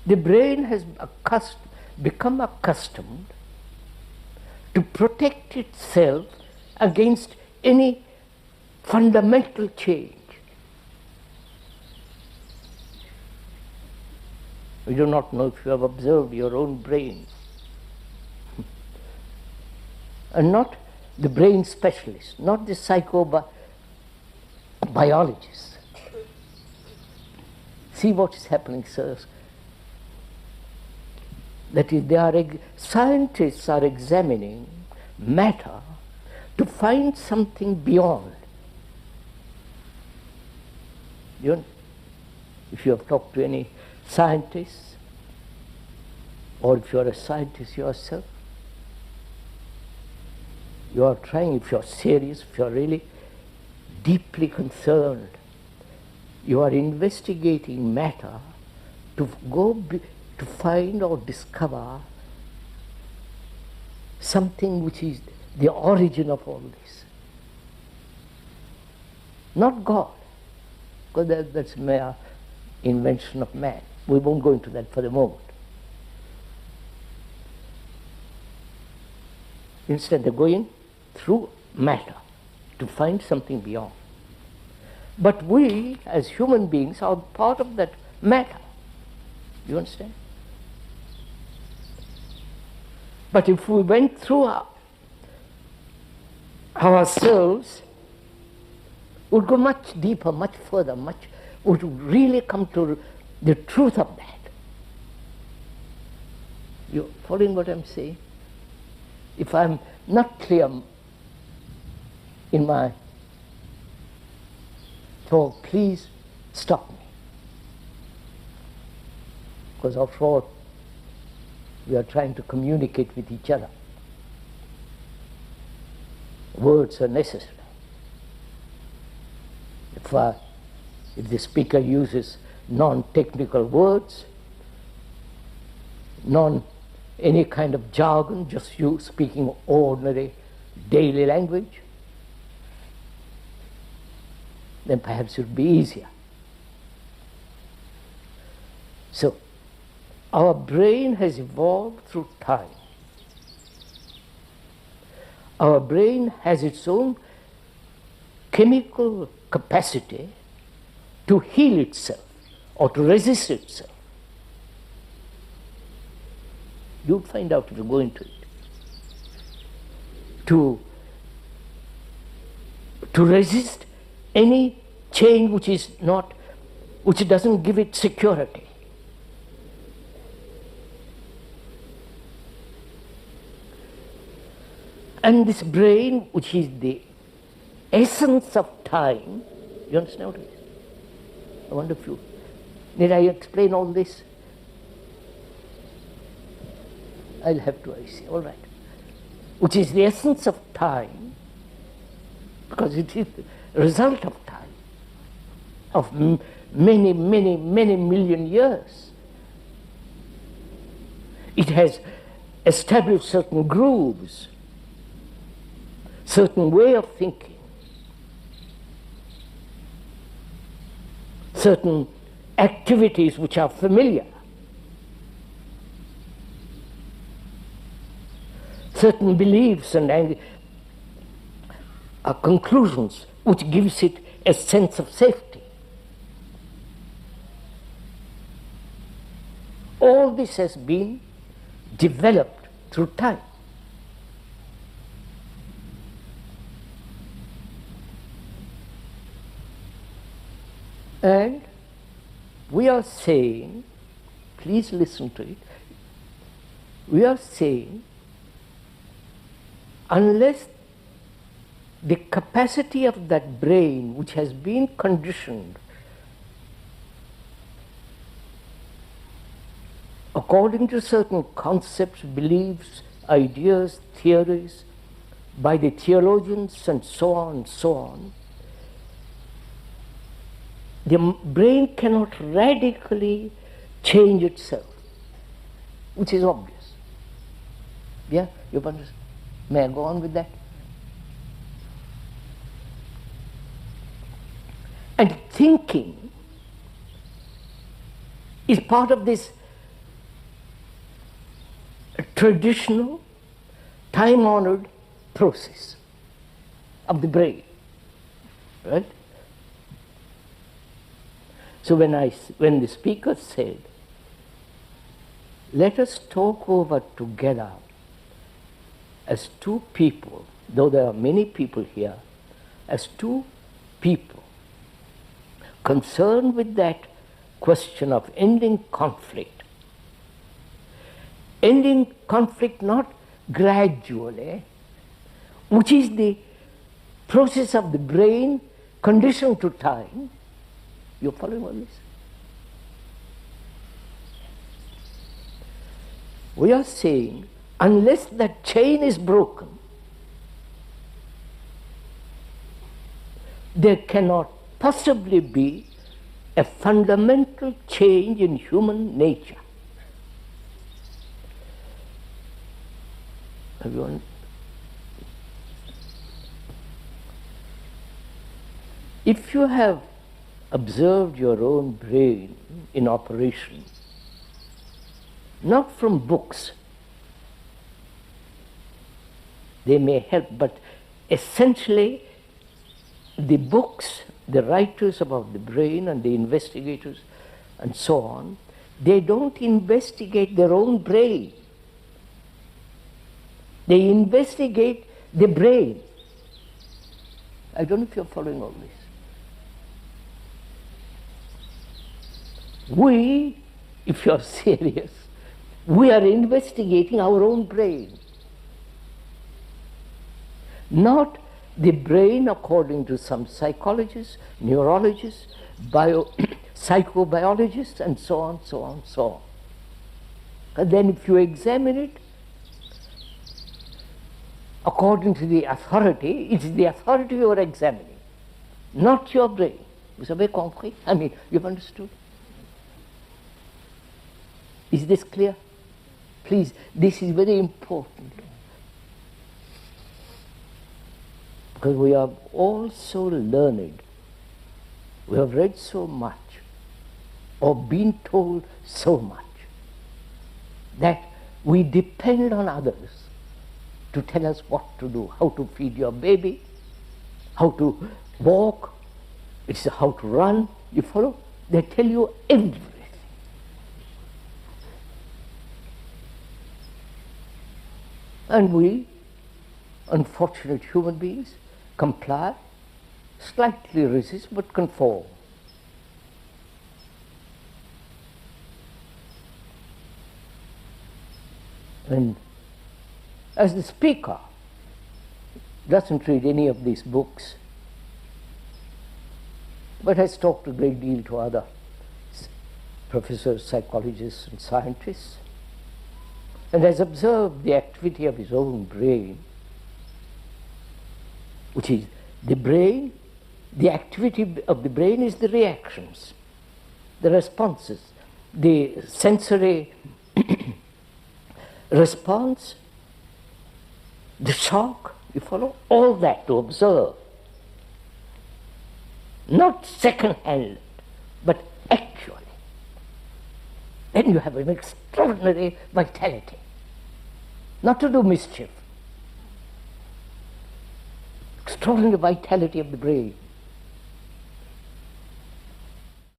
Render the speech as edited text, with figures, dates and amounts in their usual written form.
The brain has become accustomed to protect itself against any fundamental change. We do not know if you have observed your own brain. And not the brain specialist, not the psychobiologist. See what is happening, sirs. That is, scientists are examining matter to find something beyond. If you have talked to any scientists, or if you are a scientist yourself, you are trying, if you are serious, if you are really deeply concerned, you are investigating matter to to find or discover something which is the origin of all this. Not God, because that's mere invention of man. We won't go into that for the moment. Instead, they're going through matter to find something beyond. But we, as human beings, are part of that matter. You understand? But if we went through ourselves, would go much deeper, much further, would really come to the truth of that. You following what I'm saying? If I'm not clear in my talk, please stop me. Because after all, we are trying to communicate with each other. Words are necessary. If the speaker uses non-technical words, any kind of jargon, just you speaking ordinary daily language, then perhaps it would be easier. So, our brain has evolved through time. Our brain has its own chemical capacity to heal itself or to resist itself. You'll find out if you go into it. To resist any change which doesn't give it security. And this brain, which is the essence of time, you understand what it is? I wonder if you, did I explain all this? I'll have to, I see, all right. Which is the essence of time, because it is the result of time, of many, many, many million years. It has established certain grooves, certain way of thinking, certain activities which are familiar, certain beliefs and conclusions which gives it a sense of safety. All this has been developed through time. And we are saying, please listen to it, we are saying, unless the capacity of that brain which has been conditioned according to certain concepts, beliefs, ideas, theories, by the theologians and so on, the brain cannot radically change itself, which is obvious. Yeah, you understand? May I go on with that? And thinking is part of this traditional, time-honored process of the brain, right? So when the speaker said, let us talk over together as two people, though there are many people here, as two people concerned with that question of ending conflict not gradually, which is the process of the brain conditioned to time. You're following all this? We are saying, unless that chain is broken, there cannot possibly be a fundamental change in human nature. Everyone, if you have observed your own brain in operation, not from books, they may help, but essentially the books, the writers about the brain and the investigators and so on, they don't investigate their own brain. They investigate the brain. I don't know if you're following all this. We, if you're serious, we are investigating our own brain. Not the brain according to some psychologists, neurologists, psychobiologists, and so on, so on, so on. And then if you examine it, according to the authority, it's the authority you are examining, not your brain. Vous avez compris? I mean, you've understood? Is this clear? Please, this is very important. Because we are all so learned, we have read so much, or been told so much, that we depend on others to tell us what to do, how to feed your baby, how to walk, it's how to run, you follow? They tell you everything. And we, unfortunate human beings, comply, slightly resist, but conform. And as the speaker doesn't read any of these books, but has talked a great deal to other professors, psychologists, and scientists, and has observed the activity of his own brain, which is the brain, the activity of the brain is the reactions, the responses, the sensory response, the shock, you follow? All that to observe. Not second-hand, but actually. Then you have an extraordinary vitality. Not to do mischief. Extraordinary vitality of the brain.